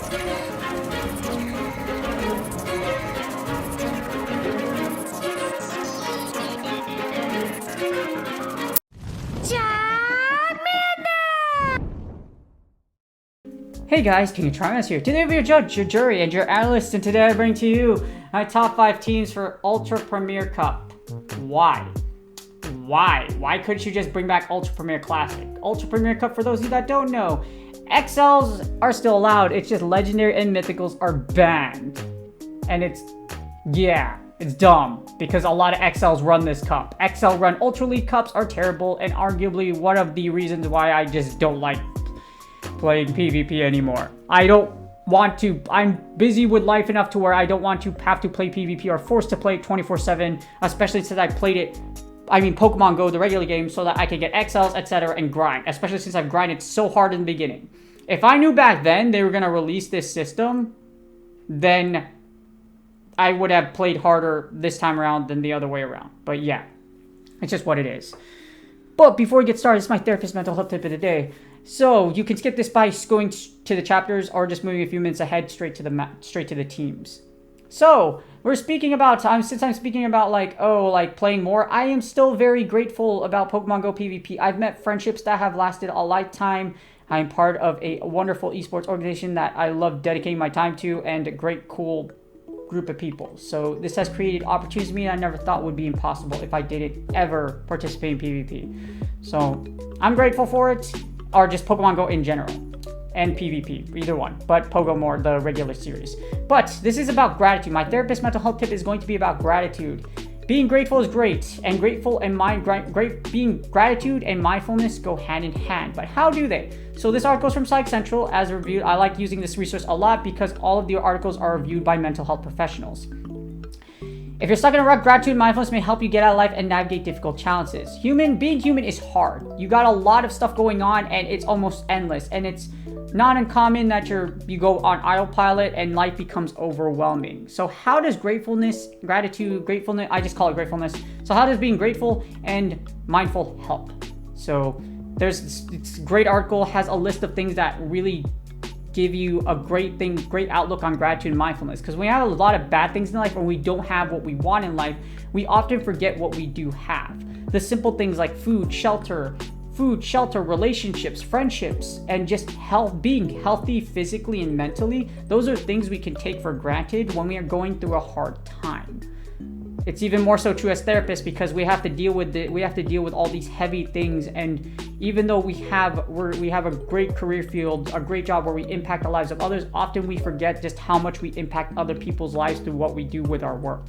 Hey guys, King of Triumphs here. Today we're your judge, your jury, and your analyst, and today I bring to you my top 5 teams for Ultra Premier Cup. Why? Why couldn't you just bring back Ultra Premier Classic? Ultra Premier Cup, for those of you that don't know, XLs are still allowed, it's just Legendary and Mythicals are banned. And it's dumb, because a lot of XLs run this cup. XL run Ultra League Cups are terrible, and arguably one of the reasons why I just don't like playing PvP anymore. I don't want to, I'm busy with life enough to where I don't want to have to play PvP or forced to play it 24/7, especially since I played it, Pokemon Go, the regular game, so that I can get XLs, etc. and grind, especially since I've grinded so hard in the beginning. If I knew back then they were going to release this system, then I would have played harder this time around than the other way around. But yeah, it's just what it is. But before we get started, this is my therapist mental health tip of the day. So you can skip this by going to the chapters or just moving a few minutes ahead straight to the teams. So we're speaking about, since I'm speaking about like playing more, I am still very grateful about Pokemon Go PvP. I've met friendships that have lasted a lifetime. I'm part of a wonderful esports organization that I love dedicating my time to, and a great, cool group of people. So this has created opportunities for me I never thought would be impossible if I didn't ever participate in PvP. So I'm grateful for it, or just Pokemon Go in general, and PvP, either one, but Pogo more, the regular series. But this is about gratitude. My therapist mental health tip is going to be about gratitude. Being grateful is great, and gratitude and mindfulness go hand in hand. But how do they? So this article is from Psych Central as reviewed. I like using this resource a lot because all of the articles are reviewed by mental health professionals. If you're stuck in a rut, gratitude and mindfulness may help you get out of life and navigate difficult challenges. Being human is hard. You got a lot of stuff going on, and it's almost endless. And it's not uncommon that you go on autopilot and life becomes overwhelming. So how does gratefulness, I just call it gratefulness. So how does being grateful and mindful help? So this great article has a list of things that really give you a great outlook on gratitude and mindfulness. Because when we have a lot of bad things in life, or we don't have what we want in life, we often forget what we do have. The simple things like food, shelter, relationships, friendships, and just being healthy physically and mentally. Those are things we can take for granted when we are going through a hard time. It's even more so true as therapists, because we have to deal with all these heavy things. And even though we have a great career field, a great job where we impact the lives of others, often we forget just how much we impact other people's lives through what we do with our work.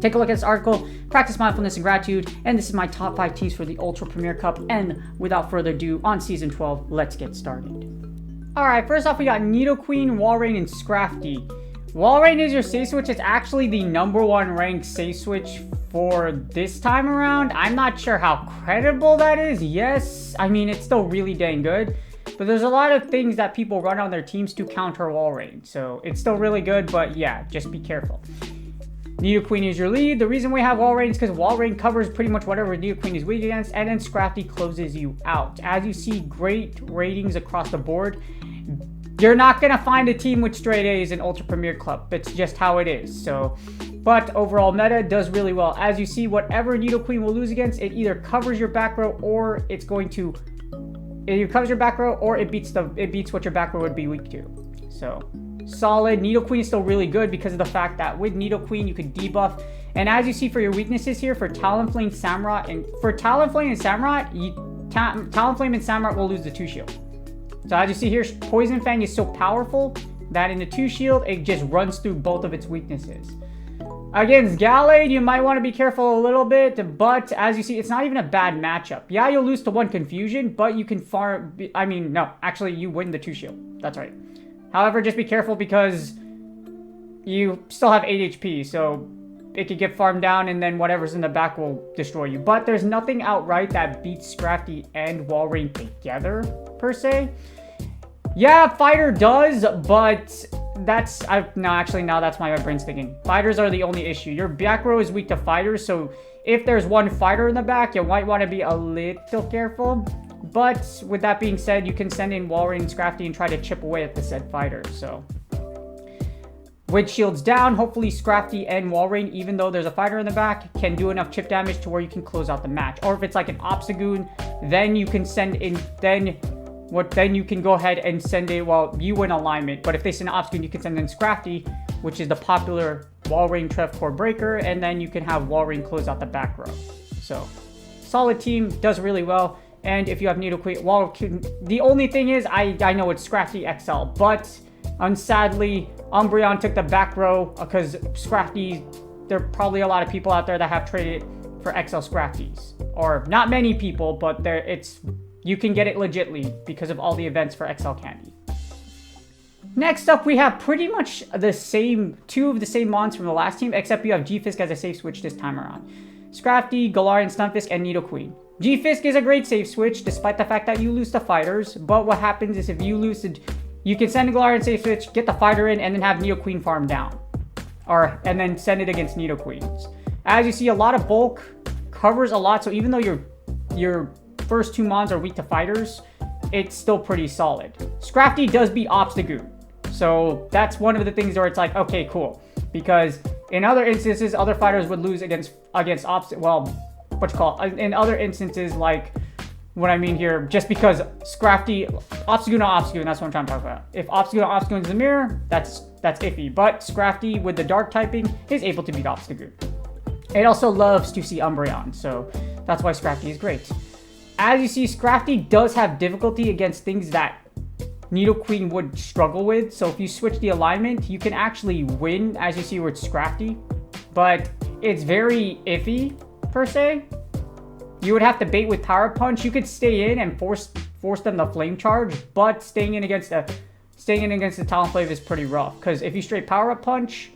Take a look at this article, practice mindfulness and gratitude, and this is my top 5 teams for the Ultra Premier Cup. And without further ado, on Season 12, let's get started. Alright, first off we got Nidoqueen, Walrein, and Scrafty. Walrein is your safe switch. It's actually the #1 ranked safe switch for this time around. I'm not sure how credible that is. Yes, I mean, it's still really dang good. But there's a lot of things that people run on their teams to counter Walrein. So it's still really good, but yeah, just be careful. Nidoqueen is your lead. The reason we have Walrein is because Walrein covers pretty much whatever Nidoqueen is weak against, and then Scrafty closes you out. As you see, great ratings across the board. You're not going to find a team with straight A's in Ultra Premier Club. It's just how it is. So, but overall meta does really well. As you see, whatever Nidoqueen will lose against, it either covers your back row, or it covers your back row, or it beats what your back row would be weak to. So solid. Nidoqueen is still really good because of the fact that with Nidoqueen you could debuff. And as you see for your weaknesses here, for Talonflame, Samurott, and Talonflame and Samurott will lose the 2 shield. So as you see here, Poison Fang is so powerful that in the 2 shield, it just runs through both of its weaknesses. Against Gallade, you might want to be careful a little bit, but as you see, it's not even a bad matchup. Yeah, you'll lose to 1 confusion, but you can you win the 2 shield. That's right. However, just be careful because you still have 8 HP, so it could get farmed down, and then whatever's in the back will destroy you. But there's nothing outright that beats Scrafty and Walrein together, per se. Yeah, Fighter does, but that's my brain's thinking. Fighters are the only issue. Your back row is weak to fighters, so if there's one fighter in the back, you might want to be a little careful. But with that being said, you can send in Walrein and Scrafty and try to chip away at the said fighter. So with shields down, hopefully Scrafty and Walrein, even though there's a fighter in the back, can do enough chip damage to where you can close out the match. Or if it's like an Obstagoon, then you can send in, then you can go ahead and send it, well, you win alignment. But if they send an Obstagoon, you can send in Scrafty, which is the popular Walrein Trev Core Breaker, and then you can have Walrein close out the back row. So solid team, does really well. And if you have Nidoqueen, the only thing is, I know it's Scrafty XL, but unsadly, Umbreon took the back row because Scrafty, there are probably a lot of people out there that have traded for XL Scrafties. Or not many people, but you can get it legitly because of all the events for XL Candy. Next up, we have pretty much the same, two of the same mons from the last team, except you have G-Fisk as a safe switch this time around. Scrafty, Galarian, Stunfisk, and Nidoqueen. G-Fisk is a great safe switch, despite the fact that you lose to fighters, but what happens is if you lose to, you can send a Galarian safe switch, get the fighter in, and then have Nidoqueen farm down. And then send it against Nidoqueens. As you see, a lot of bulk covers a lot, so even though your first two mons are weak to fighters, it's still pretty solid. Scrafty does beat Obstagoon, so that's one of the things where it's like, okay, cool. Because in other instances, other fighters would lose against in other instances, like what I mean here, just because Scrafty, Obstagoon on Obstagoon, that's what I'm trying to talk about. If Obstagoon on Obstagoon is a mirror, that's iffy. But Scrafty with the dark typing is able to beat Obstagoon. It also loves to see Umbreon, so that's why Scrafty is great. As you see, Scrafty does have difficulty against things that Nidoqueen would struggle with. So if you switch the alignment, you can actually win, as you see where it's Scrafty. But it's very iffy, per se. You would have to bait with Power Punch. You could stay in and force them to Flame Charge, but staying in against the Talonflame is pretty rough. Because if you straight Power Up Punch,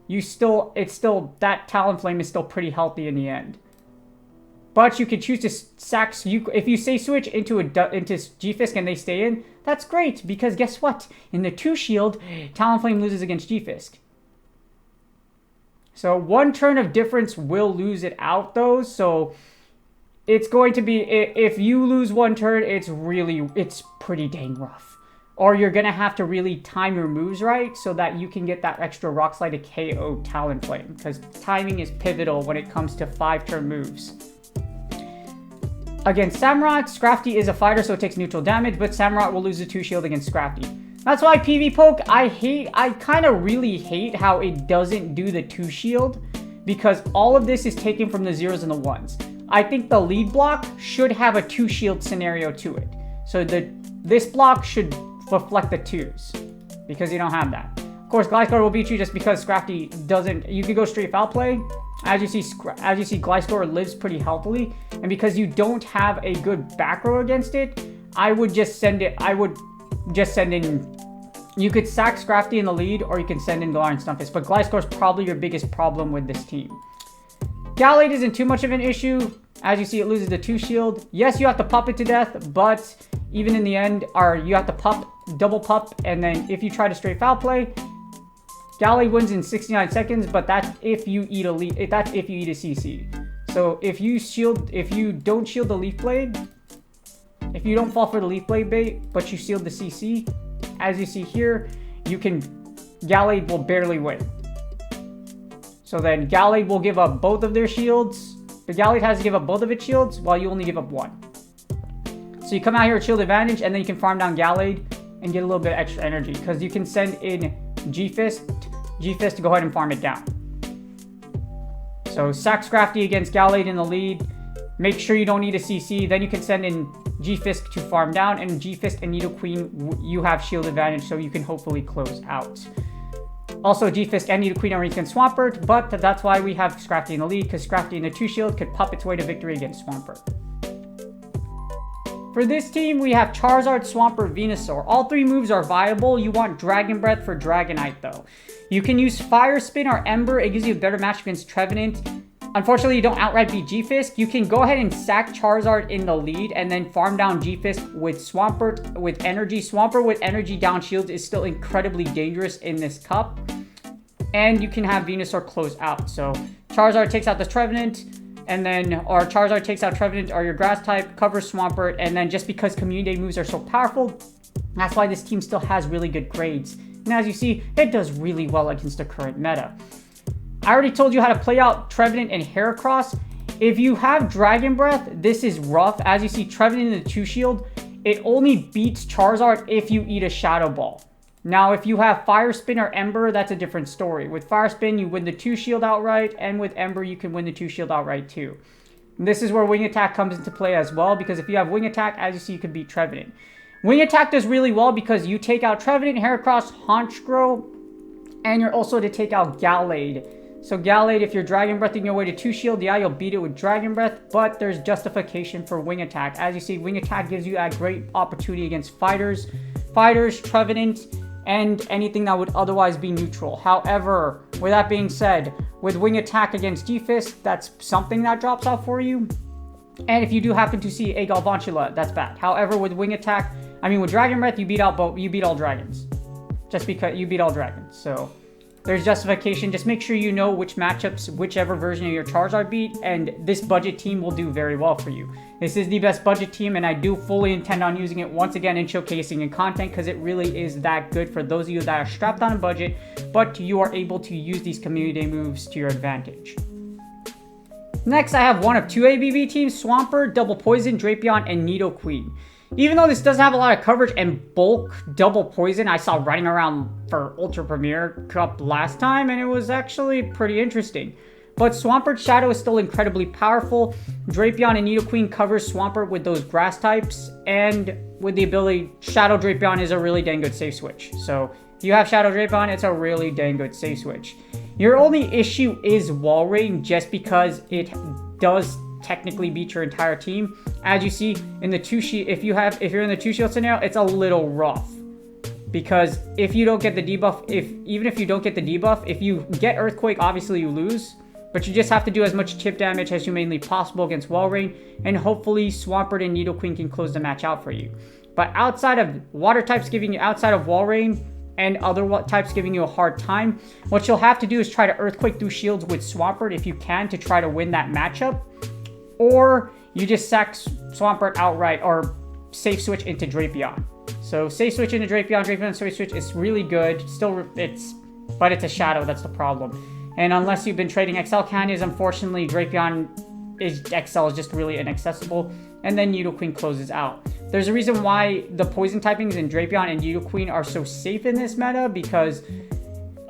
that Talonflame is still pretty healthy in the end. But you could choose to sack. If you say switch into G-Fisk and they stay in, that's great, because guess what? In the 2 shield, Talonflame loses against G-Fisk. So one turn of difference will lose it out though. So it's going to be, if you lose one turn, it's pretty dang rough. Or you're going to have to really time your moves right so that you can get that extra Rock Slide to KO Talonflame, because timing is pivotal when it comes to 5-turn moves. Against Samurott, Scrafty is a fighter, so it takes neutral damage, but Samurott will lose the 2 shield against Scrafty. That's why PV Poke, I kind of really hate how it doesn't do the 2 shield, because all of this is taken from the 0s and the 1s. I think the lead block should have a 2 shield scenario to it. So this block should reflect the 2s, because you don't have that. Of course, Gliscor will beat you just because Scrafty doesn't, you could go straight foul play. As you see, Gliscor lives pretty healthily, and because you don't have a good back row against it, I would just send in, you could sack Scrafty in the lead, or you can send in Galarian Stunfisk, but Gliscor is probably your biggest problem with this team. Gallade isn't too much of an issue. As you see, it loses the 2 shield. Yes, you have to pup it to death, but even in the end, you have to double pup, and then if you try to straight foul play, Gallade wins in 69 seconds, but that's if you eat a CC. So if you don't shield the Leaf Blade, if you don't fall for the Leaf Blade bait, but you shield the CC, as you see here, Gallade will barely win. So then Gallade will give up both of their shields, but Gallade has to give up both of its shields while you only give up 1. So you come out here with shield advantage, and then you can farm down Gallade and get a little bit of extra energy, because you can send in G-Fist to go ahead and farm it down. So sack Scrafty against Gallade in the lead. Make sure you don't need a CC. Then you can send in G-Fisk to farm down, and G-Fisk and Nidoqueen, you have shield advantage, so you can hopefully close out. Also, G-Fisk and Nidoqueen are against Swampert, but that's why we have Scrafty in the lead, because Scrafty in the 2 shield could pup its way to victory against Swampert. For this team, we have Charizard, Swampert, Venusaur. All 3 moves are viable. You want Dragon Breath for Dragonite, though. You can use Fire Spin or Ember. It gives you a better match against Trevenant. Unfortunately, you don't outright beat G-Fisk. You can go ahead and sack Charizard in the lead and then farm down G-Fisk with Swampert with energy. Swampert with energy down shields is still incredibly dangerous in this cup. And you can have Venusaur close out. So Charizard takes out the Trevenant. and then our Charizard takes out Trevenant or your grass type, covers Swampert, and then just because Community Day moves are so powerful, that's why this team still has really good grades. And as you see, it does really well against the current meta. I already told you how to play out Trevenant and Heracross. If you have Dragon Breath, this is rough. As you see, Trevenant in the 2-shield, it only beats Charizard if you eat a Shadow Ball. Now, if you have Fire Spin or Ember, that's a different story. With Fire Spin, you win the 2-shield outright, and with Ember, you can win the 2-shield outright too. And this is where Wing Attack comes into play as well, because if you have Wing Attack, as you see, you can beat Trevenant. Wing Attack does really well because you take out Trevenant, Heracross, Honchkrow, and you're also to take out Gallade. So Gallade, if you're Dragon Breathing your way to 2-shield, yeah, you'll beat it with Dragon Breath, but there's justification for Wing Attack. As you see, Wing Attack gives you that great opportunity against fighters, Trevenant, and anything that would otherwise be neutral. However, with that being said, with Wing Attack against G-Fist, that's something that drops out for you. And if you do happen to see a Galvantula, that's bad. However, with Wing Attack, with Dragon Breath, you beat all dragons. Just because you beat all dragons. So there's justification. Just make sure you know which matchups, whichever version of your Charizard beat, and this budget team will do very well for you. This is the best budget team, and I do fully intend on using it once again in showcasing in content because it really is that good for those of you that are strapped on a budget, but you are able to use these Community Day moves to your advantage. Next, I have one of two ABB teams, Swampert, Double Poison, Drapion, and Nidoqueen. Even though this doesn't have a lot of coverage and bulk Double Poison, I saw running around for Ultra Premier Cup last time, and it was actually pretty interesting. But Swampert Shadow is still incredibly powerful. Drapion and Nidoqueen covers Swampert with those grass types, and with the ability, Shadow Drapion is a really dang good safe switch. So if you have Shadow Drapion, it's a really dang good safe switch. Your only issue is wall rain, just because it does technically beat your entire team. As you see in the if you're in the 2-shield scenario, it's a little rough. Because if you don't get the debuff, even if you don't get the debuff, if you get Earthquake, obviously you lose. But you just have to do as much chip damage as humanly possible against Wall Rain, and hopefully Swampert and Nidoqueen can close the match out for you. But outside of Water types outside of Wall Rain and other types giving you a hard time, what you'll have to do is try to Earthquake through shields with Swampert if you can to try to win that matchup. Or you just sack Swampert outright or safe switch into Drapion. So safe switch into Drapion safe switch is really good. But it's a Shadow, that's the problem. And unless you've been trading XL candies, unfortunately, Drapion XL is just really inaccessible. And then Nidoqueen closes out. There's a reason why the poison typings in Drapion and Nidoqueen are so safe in this meta, because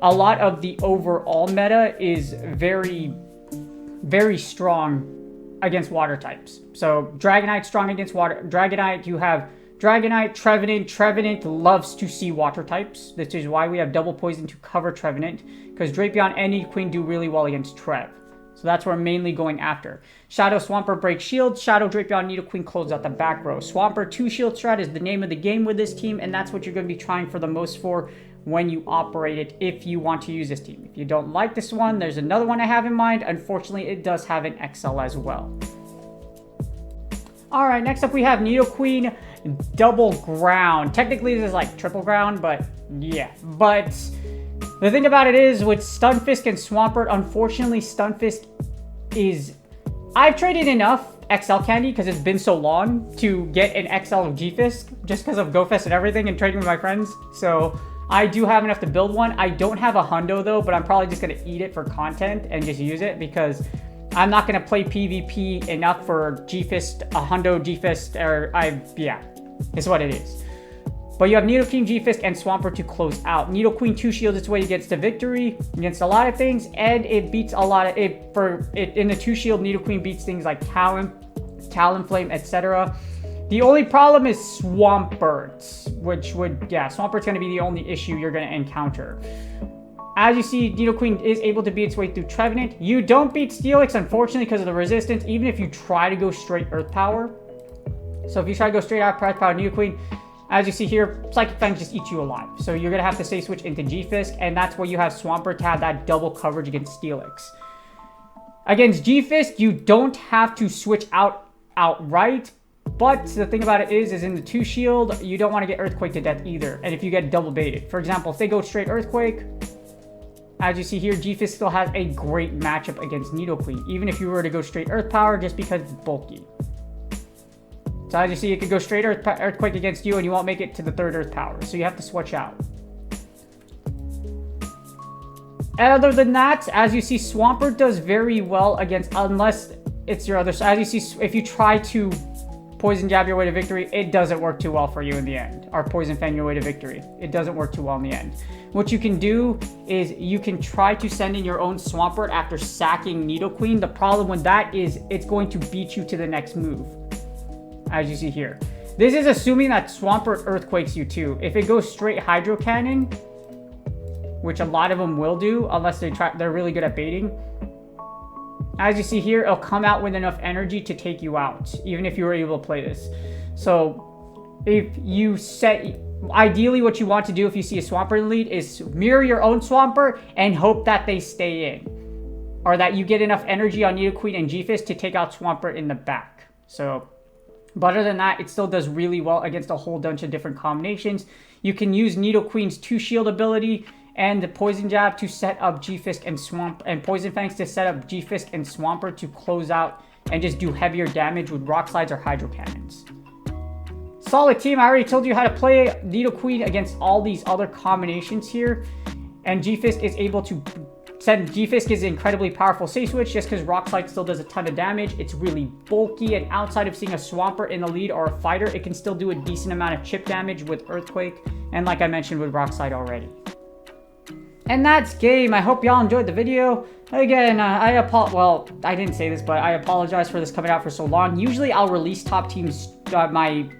a lot of the overall meta is very, very strong against water types. So Dragonite strong against water. Dragonite, you have Dragonite, Trevenant. Trevenant loves to see water types. This is why we have Double Poison to cover Trevenant, because Drapion and Nidoqueen do really well against Trev. So that's what we're mainly going after. Shadow Swampert breaks shield. Shadow Drapion Nidoqueen closes out the back row. Swampert 2-shield strat is the name of the game with this team, and that's what you're going to be trying for the most for when you operate it if you want to use this team. If you don't like this one, there's another one I have in mind. Unfortunately, it does have an XL as well. Alright, next up we have Nidoqueen Double Ground. Technically this is like triple ground, but yeah. But the thing about it is, with Stunfisk and Swampert, unfortunately Stunfisk is... I've traded enough XL candy because it's been so long to get an XL of G-Fisk, just because of GoFest and everything and trading with my friends. So I do have enough to build one. I don't have a hundo though, but I'm probably just going to eat it for content and just use it, because I'm not going to play PvP enough for G-Fist, a hundo G-Fist, yeah, it's what it is. But you have Nidoqueen, G-Fist, and Swampert to close out. Nidoqueen 2-shields its way against the victory, against a lot of things, and it beats a lot of it. In the 2-shield, Nidoqueen beats things like Talonflame, etc. The only problem is Swampert, Swampert's going to be the only issue you're going to encounter. As you see, Nidoqueen is able to beat its way through Trevenant. You don't beat Steelix, unfortunately, because of the resistance, even if you try to go straight Earth Power. So if you try to go straight out Earth Power Nidoqueen, as you see here, Psychic Fang just eats you alive. So you're going to have to safe switch into G-Fisk, and that's where you have Swampert to have that double coverage against Steelix. Against G-Fisk, you don't have to switch outright, but the thing about it is in the 2-shield, you don't want to get Earthquake to death either, and if you get double baited. For example, if they go straight Earthquake, As you see here, G-Fist still has a great matchup against Nidoqueen, even if you were to go straight Earth Power just because it's bulky. So as you see, it could go straight Earthquake against you and you won't make it to the third Earth Power. So you have to switch out. Other than that, as you see, Swampert does very well against, unless it's your other. So as you see, if you try to Poison Jab your way to victory, it doesn't work too well for you in the end. Or Poison Fang your way to victory. It doesn't work too well in the end. What you can do is you can try to send in your own Swampert after sacking Nidoqueen. The problem with that is it's going to beat you to the next move. As you see here. This is assuming that Swampert Earthquakes you too. If it goes straight Hydro Cannon, which a lot of them will do, unless they're really good at baiting. As you see here, it'll come out with enough energy to take you out, even if you were able to play this. So, if you set... Ideally, what you want to do if you see a Swampert in the lead is mirror your own Swampert and hope that they stay in. Or that you get enough energy on Nidoqueen and G-Fist to take out Swampert in the back. So, but other than that, it still does really well against a whole bunch of different combinations. You can use Nidoqueen's 2-shield ability and the Poison Jab to set up G-Fisk and Poison Fangs to set up G-Fisk and Swampert to close out and just do heavier damage with Rock Slides or Hydro Cannons. Solid team. I already told you how to play Nidoqueen against all these other combinations here. And G-Fisk is able to send... G-Fisk is an incredibly powerful safe switch just because Rock Slide still does a ton of damage. It's really bulky, and outside of seeing a Swampert in the lead or a fighter, it can still do a decent amount of chip damage with Earthquake. And like I mentioned with Rock Slide already. And that's game. I hope y'all enjoyed the video. Again, well, I didn't say this, but I apologize for this coming out for so long. Usually I'll release top teams, my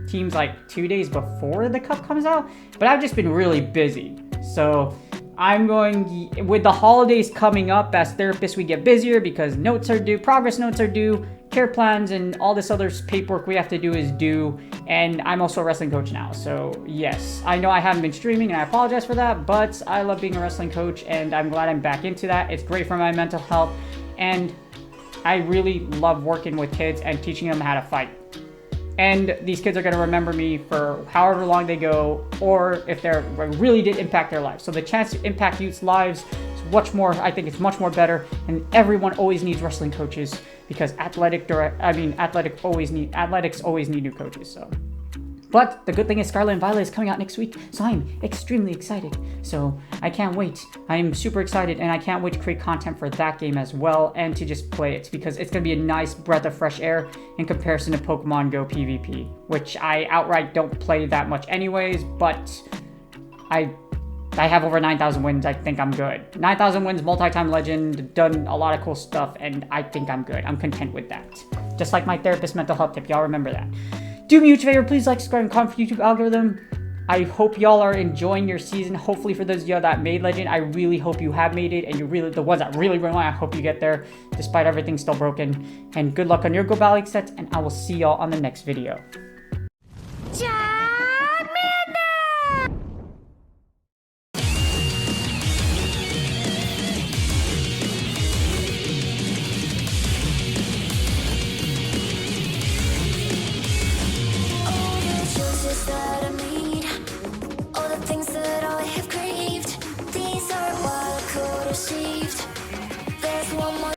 teams like 2 days before the cup comes out, but I've just been really busy. So I'm going, with the holidays coming up, as therapists we get busier because notes are due, progress notes are due, care plans and all this other paperwork we have to do is due, and I'm also a wrestling coach now. So yes, I know I haven't been streaming and I apologize for that, but I love being a wrestling coach and I'm glad I'm back into that. It's great for my mental health, and I really love working with kids and teaching them how to fight. And these kids are going to remember me for however long they go, or if they really did impact their lives. So the chance to impact youth's lives is much more, I think it's much more better, and everyone always needs wrestling coaches because athletics always need new coaches. So, but the good thing is Scarlet and Violet is coming out next week, so I'm extremely excited. So I can't wait. I'm super excited, and I can't wait to create content for that game as well, and to just play it, because it's going to be a nice breath of fresh air in comparison to Pokemon Go PvP, which I outright don't play that much anyways, but I have over 9,000 wins. I think I'm good. 9,000 wins, multi-time legend, done a lot of cool stuff, and I think I'm good. I'm content with that. Just like my therapist mental health tip. Y'all remember that. Do me a huge favor. Please like, subscribe, and comment for YouTube algorithm. I hope y'all are enjoying your season. Hopefully for those of y'all that made Legend, I really hope you have made it, and the ones that really want, I hope you get there despite everything still broken. And good luck on your Go Valley sets, and I will see y'all on the next video.